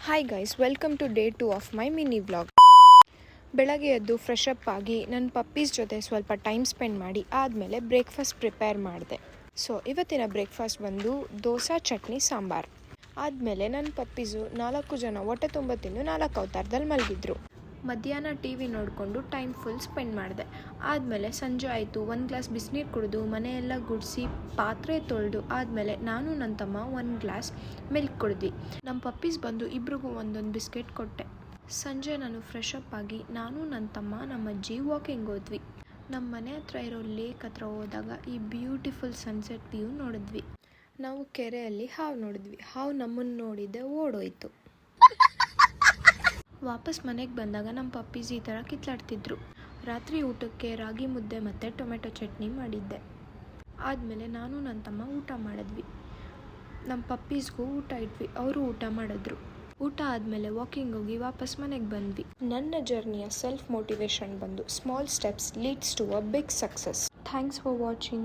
Hi guys, welcome to day 2 of my mini vlog. ಬೆಳಗ್ಗೆ ಎದ್ದು fresh up ಆಗಿ ನನ್ನ ಪಪ್ಪೀಸ್ ಜೊತೆ ಸ್ವಲ್ಪ ಟೈಮ್ ಸ್ಪೆಂಡ್ ಮಾಡಿ ಆದಮೇಲೆ ಬ್ರೇಕ್ಫಾಸ್ಟ್ ಪ್ರಿಪೇರ್ ಮಾಡಿದೆ. ಸೊ ಇವತ್ತಿನ ಬ್ರೇಕ್ಫಾಸ್ಟ್ ಬಂದು ದೋಸೆ, ಚಟ್ನಿ, ಸಾಂಬಾರು. ಆದಮೇಲೆ ನನ್ನ ಪಪ್ಪೀಸು 4 ಜನ ಹೊಟ್ಟೆ ತುಂಬ ತಿಂದು 4 ಅವತಾರದಲ್ಲಿ ಮಲಗಿದ್ರು. ಮಧ್ಯಾಹ್ನ ಟಿ ವಿ ನೋಡಿಕೊಂಡು ಟೈಮ್ ಫುಲ್ ಸ್ಪೆಂಡ್ ಮಾಡಿದೆ. ಆದಮೇಲೆ ಸಂಜೆ ಆಯಿತು, 1 ಗ್ಲಾಸ್ ಬಿಸಿನೀರು ಕುಡಿದು ಮನೆಯೆಲ್ಲ ಗುಡಿಸಿ ಪಾತ್ರೆ ತೊಳೆದು ಆದಮೇಲೆ ನಾನು ನನ್ನ ತಮ್ಮ 1 ಗ್ಲಾಸ್ ಮಿಲ್ಕ್ ಕುಡಿದ್ವಿ. ನಮ್ಮ ಪಪ್ಪೀಸ್ ಬಂದು ಇಬ್ರಿಗೂ ಒಂದೊಂದು ಬಿಸ್ಕೆಟ್ ಕೊಟ್ಟೆ. ಸಂಜೆ ನಾನು ಫ್ರೆಶ್ ಅಪ್ ಆಗಿ ನಾನು ನನ್ನ ತಮ್ಮ ನಮ್ಮ ಅಜ್ಜಿ ವಾಕಿಂಗ್ ಹೋದ್ವಿ. ನಮ್ಮ ಮನೆ ಹತ್ರ ಇರೋ ಲೇಕ್ ಹತ್ರ ಹೋದಾಗ ಈ ಬ್ಯೂಟಿಫುಲ್ ಸನ್ಸೆಟ್ ವ್ಯೂ ನೋಡಿದ್ವಿ. ನಾವು ಕೆರೆಯಲ್ಲಿ ಹಾವು ನೋಡಿದ್ವಿ. ಹಾವು ನಮ್ಮನ್ನು ನೋಡಿದ್ದೆ ಓಡೋಯ್ತು. ವಾಪಸ್ ಮನೆಗೆ ಬಂದಾಗ ನಮ್ಮ ಪಪ್ಪೀಸ್ ಈ ಥರ ಕಿತ್ಲಾಡ್ತಿದ್ರು. ರಾತ್ರಿ ಊಟಕ್ಕೆ ರಾಗಿ ಮುದ್ದೆ ಮತ್ತು ಟೊಮೆಟೊ ಚಟ್ನಿ ಮಾಡಿದ್ದೆ. ಆದಮೇಲೆ ನಾನು ನನ್ನ ತಮ್ಮ ಊಟ ಮಾಡಿದ್ವಿ. ನಮ್ಮ ಪಪ್ಪೀಸ್ಗೂ ಊಟ ಇಟ್ವಿ, ಅವರು ಊಟ ಮಾಡಿದ್ರು. ಊಟ ಆದಮೇಲೆ ವಾಕಿಂಗ್ ಹೋಗಿ ವಾಪಸ್ ಮನೆಗೆ ಬಂದ್ವಿ. ನನ್ನ ಜರ್ನಿಯ ಸೆಲ್ಫ್ ಮೋಟಿವೇಶನ್ ಬಂದು small steps leads to a big success. Thanks for watching.